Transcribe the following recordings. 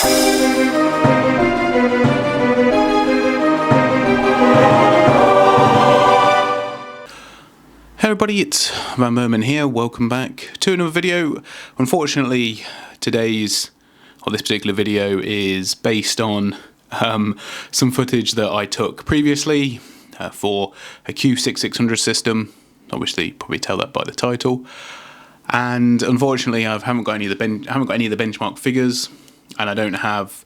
Hey everybody, it's vanburman here. Welcome back to another video. Unfortunately, this particular video is based on some footage that I took previously for a Q6600 system. Obviously, you probably tell that by the title. And unfortunately, I haven't got any of the benchmark figures, and I don't have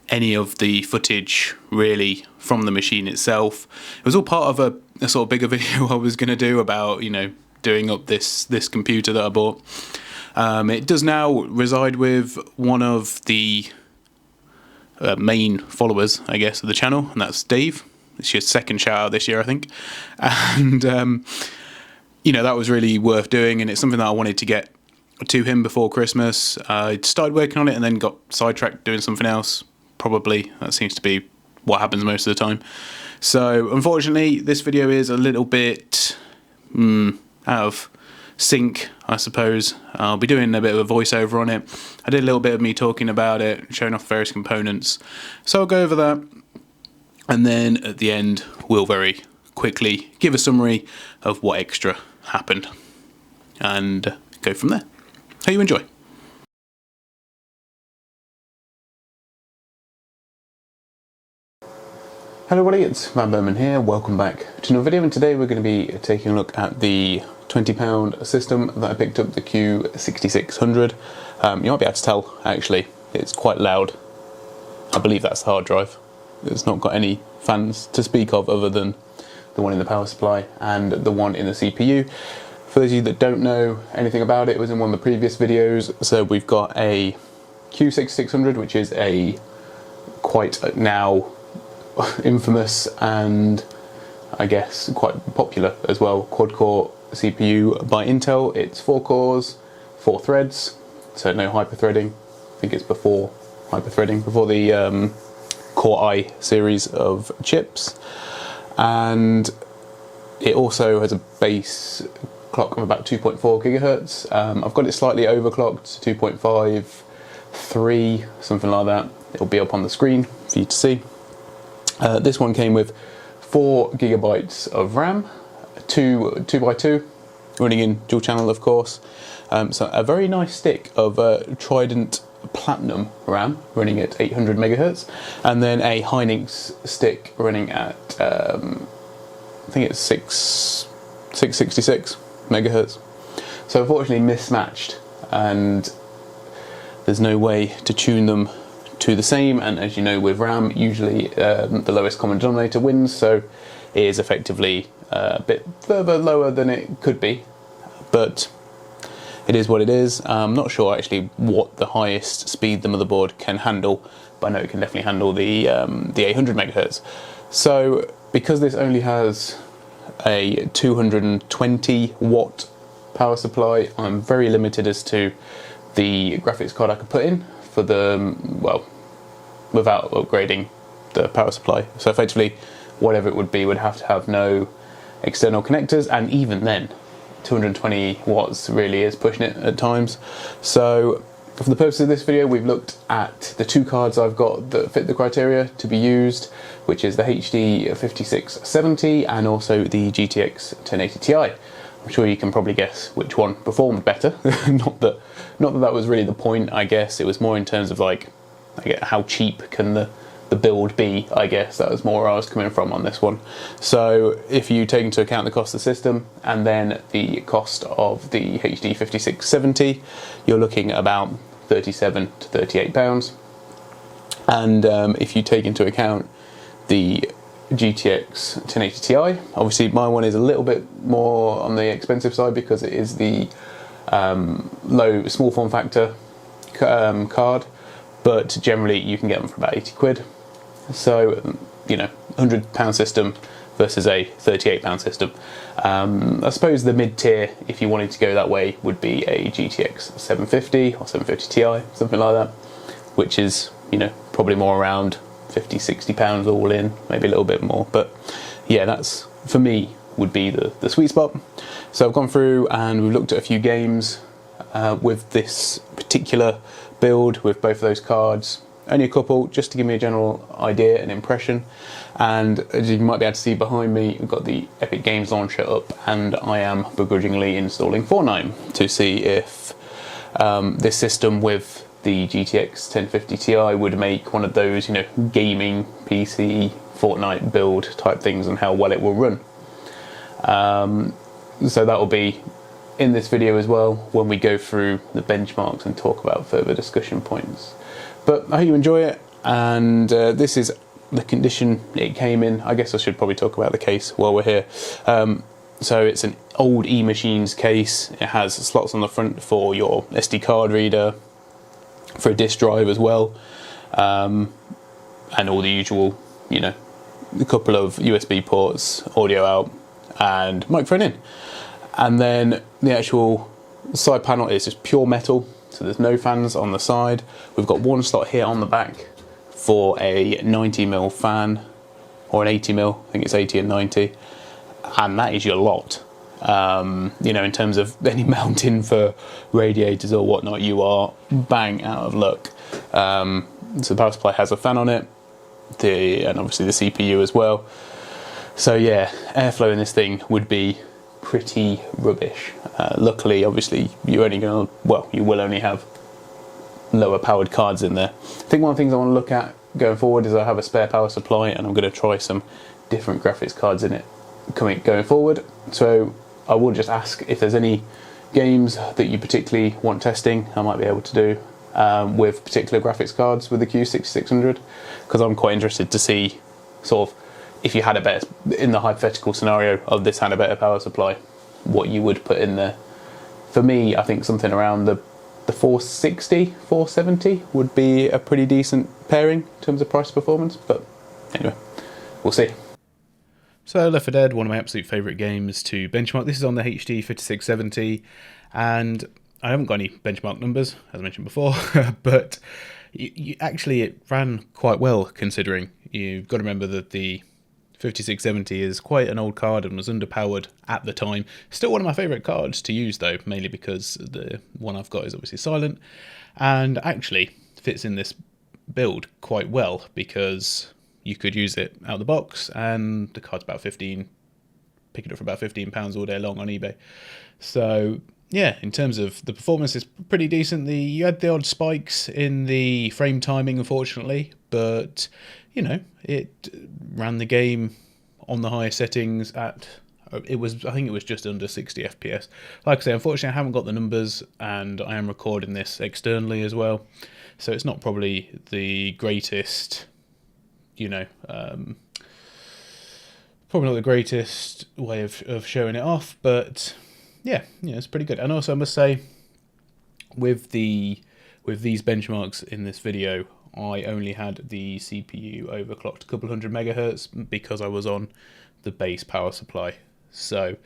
any of the footage really from the machine itself. It was all part of a sort of bigger video I was going to do about, you know, doing up this computer that I bought. It does now reside with one of the main followers, I guess, of the channel, and that's Dave. It's your second shout out this year, I think. And you know, that was really worth doing, and it's something that I wanted to get to him before Christmas. I started working on it and then got sidetracked doing something else. Probably that seems to be what happens most of the time. So unfortunately, this video is a little bit out of sync, I suppose. I'll be doing a bit of a voiceover on it. I did a little bit of me talking about it, showing off various components. So I'll go over that, and then at the end we'll very quickly give a summary of what extra happened and go from there. Hope you enjoy. Hello everybody, it's vanburman here. Welcome back to another video, and today we're going to be taking a look at the £20 system that I picked up, the Q6600. You might be able to tell, actually, it's quite loud. I believe that's the hard drive. It's not got any fans to speak of other than the one in the power supply and the one in the CPU. For those of you that don't know anything about it, it was in one of the previous videos. So we've got a Q6600, which is a quite now infamous and I guess quite popular as well quad-core CPU by Intel. It's 4 cores, 4 threads, so no hyper-threading. I think it's before hyper-threading, before the Core i series of chips. And it also has a base clock of about 2.4 gigahertz. I've got it slightly overclocked to 2.53, something like that. It'll be up on the screen for you to see. This one came with 4 gigabytes of RAM, 2x2, running in dual channel, of course. So a very nice stick of Trident Platinum RAM running at 800 megahertz, and then a Hynix stick running at I think it's 666 megahertz. So unfortunately mismatched, and there's no way to tune them to the same, and as you know, with RAM usually the lowest common denominator wins, so it is effectively a bit further lower than it could be, but it is what it is. I'm not sure actually what the highest speed the motherboard can handle, but I know it can definitely handle the 800 megahertz. So because this only has a 220 watt power supply, I'm very limited as to the graphics card I could put in for the, well, without upgrading the power supply. So effectively, whatever it would be would have to have no external connectors, and even then, 220 watts really is pushing it at times. So for the purpose of this video, we've looked at the 2 cards I've got that fit the criteria to be used, which is the HD 5670 and also the GTX 1080 Ti. I'm sure you can probably guess which one performed better. not that that was really the point, I guess. It was more in terms of like, how cheap can the build be, I guess. That was more where I was coming from on this one. So if you take into account the cost of the system and then the cost of the HD 5670, you're looking at about £37 to £38. And if you take into account the GTX 1080 Ti, obviously my one is a little bit more on the expensive side because it is the small form factor card, but generally you can get them for about 80 quid. So, you know, £100 system versus a £38 system. I suppose the mid-tier, if you wanted to go that way, would be a GTX 750 or 750 Ti, something like that, which is, you know, probably more around £50–60 all in, maybe a little bit more. But yeah, that's, for me, would be the sweet spot. So I've gone through and we've looked at a few games with this particular build with both of those cards. only a couple, just to give me a general idea and impression. And as you might be able to see behind me, we've got the Epic Games launcher up, and I am begrudgingly installing Fortnite to see if this system with the GTX 1050 Ti would make one of those, gaming PC Fortnite build type things, and how well it will run. So that will be in this video as well when we go through the benchmarks and talk about further discussion points. But I hope you enjoy it, and this is the condition it came in. I guess I should probably talk about the case while we're here. So it's an old eMachines case. It has slots on the front for your SD card reader, for a disk drive as well, and all the usual, a couple of USB ports, audio out, and microphone in. And then the actual side panel is just pure metal, so there's no fans on the side. We've got one slot here on the back for a 90mm fan, or an 80mm, I think it's 80 and 90, and that is your lot. In terms of any mounting for radiators or whatnot, you are bang out of luck. So the power supply has a fan on it, and obviously the CPU as well. So yeah, airflow in this thing would be pretty rubbish. Luckily, obviously, you will only have lower powered cards in there. I think one of the things I want to look at going forward is I have a spare power supply, and I'm going to try some different graphics cards in it going forward. So I will just ask if there's any games that you particularly want testing. I might be able to do with particular graphics cards with the Q6600, because I'm quite interested to see sort of if you had a better, in the hypothetical scenario of this had a better power supply, what you would put in there. For me, I think something around the 460, 470 would be a pretty decent pairing in terms of price performance, but anyway, we'll see. So Left 4 Dead, one of my absolute favourite games to benchmark. This is on the HD 5670, and I haven't got any benchmark numbers, as I mentioned before, but actually it ran quite well, considering. You've got to remember that the 5670 is quite an old card and was underpowered at the time. Still one of my favourite cards to use though, mainly because the one I've got is obviously silent, and actually fits in this build quite well, because you could use it out of the box, and the card's about 15, pick it up for about £15 all day long on eBay. So yeah, in terms of the performance, it's pretty decent. You had the odd spikes in the frame timing, unfortunately, but it ran the game on the highest settings at, I think it was just under 60 FPS. Like I say, unfortunately I haven't got the numbers, and I am recording this externally as well, so it's not probably the greatest, probably not the greatest way of showing it off, but yeah, it's pretty good. And also I must say, with these benchmarks in this video, I only had the CPU overclocked a couple hundred megahertz because I was on the base power supply. So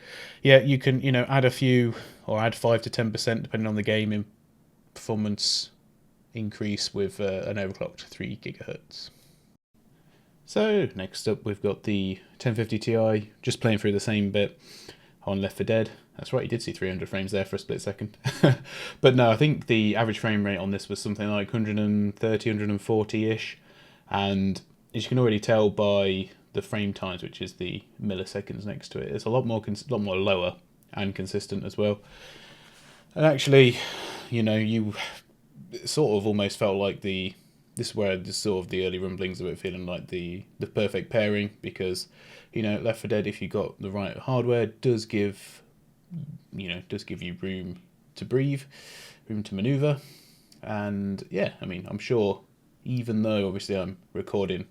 yeah, you can add a few, or add 5 to 10% depending on the game, in performance increase with an overclocked 3 gigahertz. So next up we've got the 1050 Ti, just playing through the same bit on Left 4 Dead. That's right, you did see 300 frames there for a split second. But no, I think the average frame rate on this was something like 130, 140-ish. And as you can already tell by the frame times, which is the milliseconds next to it, it's a lot more lower and consistent as well. And actually, you sort of almost felt like this is where the sort of the early rumblings of it feeling like the perfect pairing, because Left 4 Dead, if you got the right hardware, does give you room to breathe, room to maneuver. And yeah, I'm sure, even though obviously I'm recording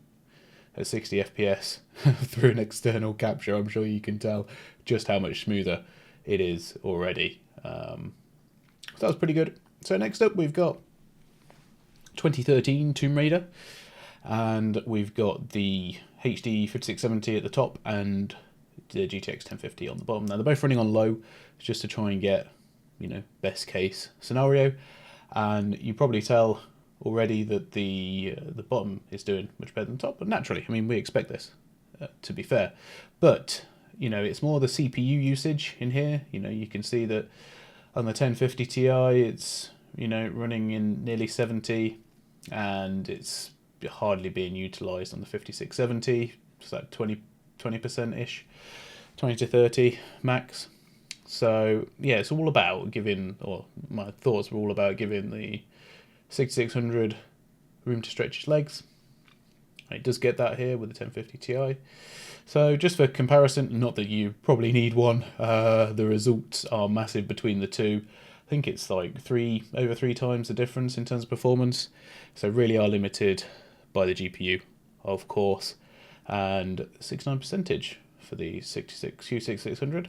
at 60 FPS through an external capture, I'm sure you can tell just how much smoother it is already. So that was pretty good. So next up we've got 2013 Tomb Raider, and we've got the HD 5670 at the top and the GTX 1050 on the bottom. Now they're both running on low, just to try and get best case scenario, and you probably tell already that the bottom is doing much better than the top, but naturally, we expect this, to be fair. But it's more the CPU usage in here. You can see that on the 1050 Ti it's running in nearly 70, and it's hardly being utilised on the 5670. It's like 20% ish, 20 to 30 max. So yeah, it's all about giving, or my thoughts were all about giving the 6600 room to stretch its legs. It does get that here with the 1050 Ti. So just for comparison, not that you probably need one, the results are massive between the two. I think it's like over three times the difference in terms of performance. So really are limited by the GPU, of course, and 69% for the Q6600.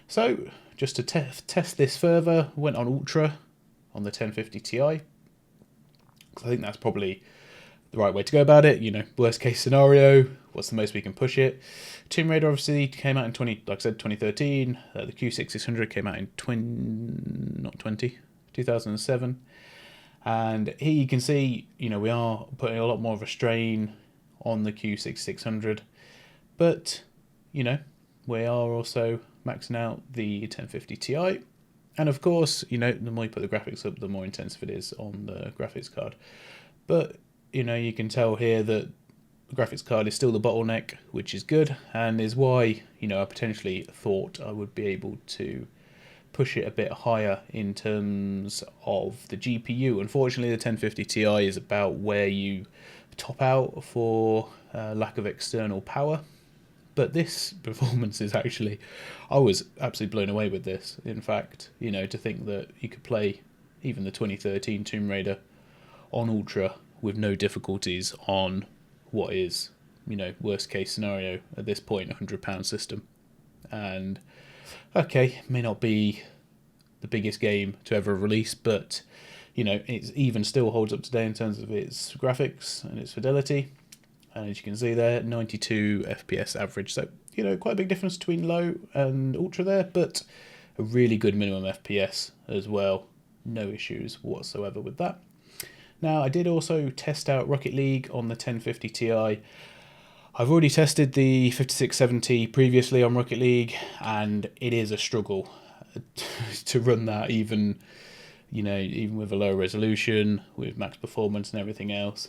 So just to test this further, went on Ultra on the 1050 Ti. I think that's probably the right way to go about it. You know, worst case scenario, what's the most we can push it? Tomb Raider obviously came out in 2013. The Q6600 came out in 2007. And here you can see, you know, we are putting a lot more of a strain on the Q6600, but you know, we are also maxing out the 1050 Ti. And of course, you know, the more you put the graphics up, the more intensive it is on the graphics card. But you know, you can tell here that the graphics card is still the bottleneck, which is good, and is why, you know, I potentially thought I would be able to push it a bit higher in terms of the GPU. Unfortunately, the 1050 Ti is about where you top out for lack of external power. But this performance is actually, I was absolutely blown away with this. In fact, you know, to think that you could play even the 2013 Tomb Raider on Ultra with no difficulties on what is, you know, worst case scenario at this point, £100 system. And okay, may not be the biggest game to ever release, but you know, it even still holds up today in terms of its graphics and its fidelity. And as you can see there, 92 FPS average. So, you know, quite a big difference between low and ultra there, but a really good minimum FPS as well. No issues whatsoever with that. Now, I did also test out Rocket League on the 1050 Ti. I've already tested the 5670 previously on Rocket League, and it is a struggle to run that even, you know, even with a low resolution, with max performance and everything else.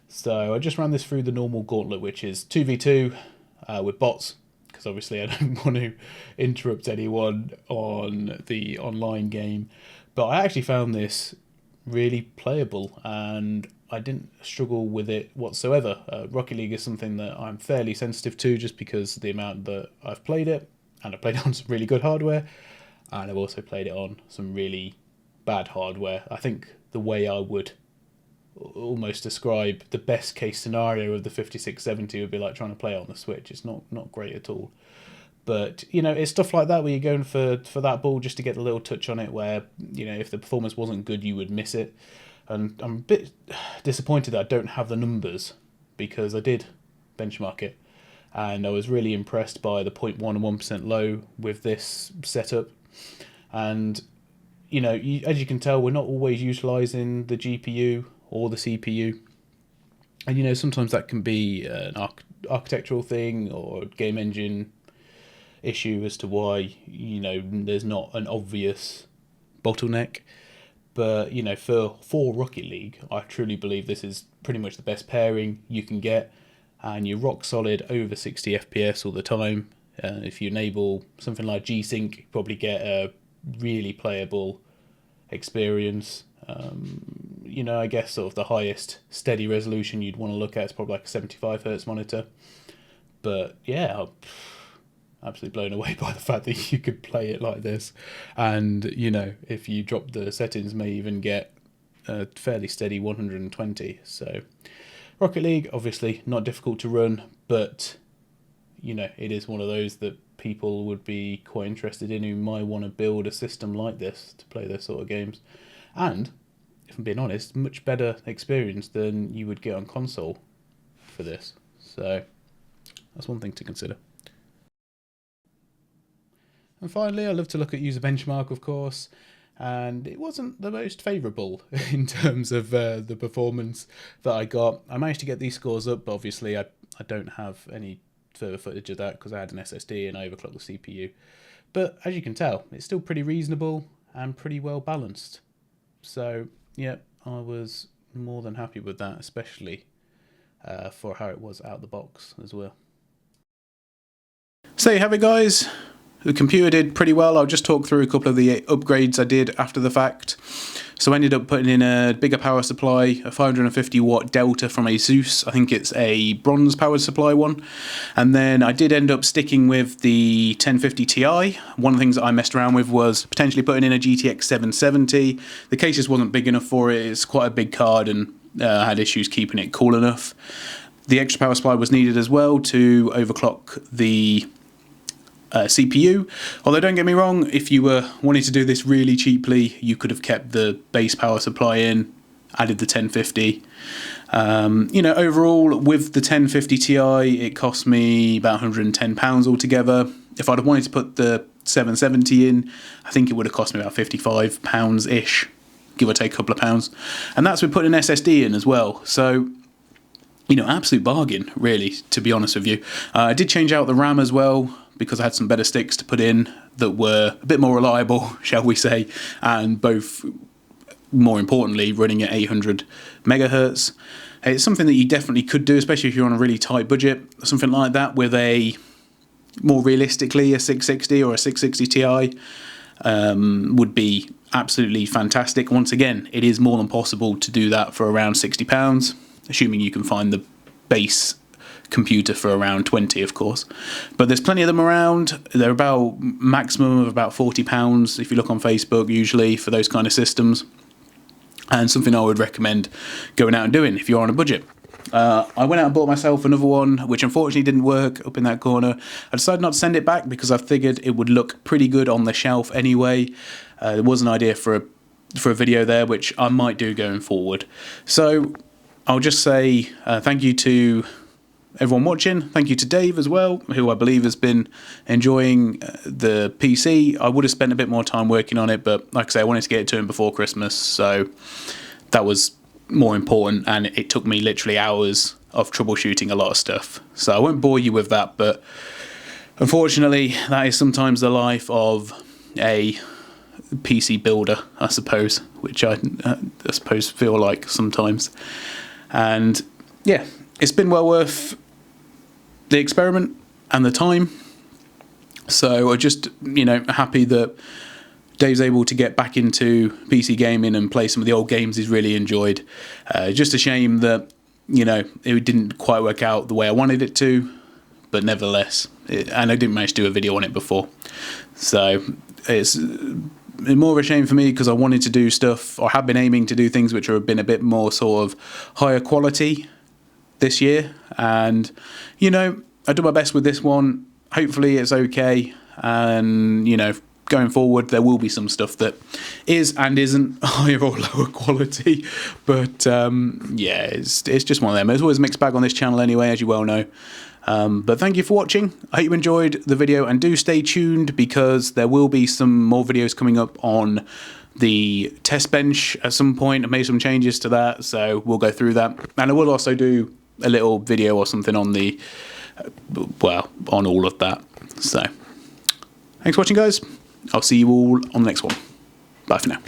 So I just ran this through the normal gauntlet, which is 2v2 with bots, because obviously I don't want to interrupt anyone on the online game. But I actually found this really playable, and I didn't struggle with it whatsoever. Rocket League is something that I'm fairly sensitive to, just because of the amount that I've played it, and I played it on some really good hardware, and I've also played it on some really bad hardware. I think the way I would almost describe the best case scenario of the 5670 would be like trying to play it on the Switch. It's not great at all. But, you know, it's stuff like that where you're going for that ball just to get a little touch on it where, you know, if the performance wasn't good, you would miss it. And I'm a bit disappointed that I don't have the numbers, because I did benchmark it. And I was really impressed by the 0.1 and 1% low with this setup. And, you know, as you can tell, we're not always utilising the GPU or the CPU. And, you know, sometimes that can be an architectural thing or game engine issue as to why, you know, there's not an obvious bottleneck. But, you know, for Rocket League, I truly believe this is pretty much the best pairing you can get, and you're rock solid over 60 FPS all the time. If you enable something like G-Sync, you probably get a really playable experience. You know, I guess sort of the highest steady resolution you'd want to look at is probably like a 75Hz monitor. But yeah, I'm absolutely blown away by the fact that you could play it like this. And, you know, if you drop the settings, may even get a fairly steady 120. So Rocket League, obviously not difficult to run, but, you know, it is one of those that people would be quite interested in who might want to build a system like this to play their sort of games. And, if I'm being honest, much better experience than you would get on console for this. So that's one thing to consider. And finally, I love to look at user benchmark, of course, and it wasn't the most favourable in terms of the performance that I got. I managed to get these scores up, but obviously I don't have any further footage of that because I had an SSD and I overclocked the CPU. But as you can tell, it's still pretty reasonable and pretty well balanced. So yeah, I was more than happy with that, especially for how it was out the box as well. So you have it, guys. The computer did pretty well. I'll just talk through a couple of the upgrades I did after the fact. So I ended up putting in a bigger power supply, a 550 watt Delta from Asus. I think it's a bronze powered supply one. And then I did end up sticking with the 1050 Ti. One of the things that I messed around with was potentially putting in a GTX 770. The case just wasn't big enough for it. It's quite a big card, and I had issues keeping it cool enough. The extra power supply was needed as well to overclock the CPU. Although don't get me wrong, if you were wanting to do this really cheaply, you could have kept the base power supply in, added the 1050. You know, overall with the 1050 Ti, it cost me about £110 altogether. If I'd have wanted to put the 770 in, I think it would have cost me about £55-ish, give or take a couple of pounds. And that's with putting an SSD in as well. So, you know, absolute bargain, really, to be honest with you. I did change out the RAM as well, because I had some better sticks to put in that were a bit more reliable, shall we say, and both, more importantly, running at 800 megahertz. It's something that you definitely could do, especially if you're on a really tight budget. Something like that with a, more realistically, a 660 or a 660 Ti would be absolutely fantastic. Once again, it is more than possible to do that for around £60, assuming you can find the base computer for around 20, of course. But there's plenty of them around. They're about maximum of about £40 if you look on Facebook, usually, for those kind of systems. And something I would recommend going out and doing if you're on a budget. I went out and bought myself another one, which unfortunately didn't work up in that corner. I decided not to send it back because I figured it would look pretty good on the shelf anyway. There was an idea for a video there, which I might do going forward. So I'll just say thank you to everyone watching. Thank you to Dave as well, who I believe has been enjoying the PC. I would have spent a bit more time working on it, but like I say, I wanted to get it to him before Christmas, so that was more important, and it took me literally hours of troubleshooting a lot of stuff. So I won't bore you with that, but unfortunately, that is sometimes the life of a PC builder, I suppose, which I suppose feel like sometimes. And yeah, it's been well worth the experiment and the time. So I'm just, you know, happy that Dave's able to get back into PC gaming and play some of the old games he's really enjoyed. Just a shame that, you know, it didn't quite work out the way I wanted it to, but nevertheless, and I didn't manage to do a video on it before. So it's more of a shame for me because I wanted to do stuff, or have been aiming to do things which have been a bit more sort of higher quality this year, and you know, I do my best with this one. Hopefully it's okay, and you know, going forward there will be some stuff that is and isn't higher or lower quality, but yeah, it's just one of them. There's always a mixed bag on this channel anyway, as you well know. But thank you for watching. I hope you enjoyed the video, and do stay tuned because there will be some more videos coming up on the test bench at some point. I made some changes to that, so we'll go through that, and I will also do a little video or something on the well, on all of that. So thanks for watching, guys. I'll see you all on the next one. Bye for now.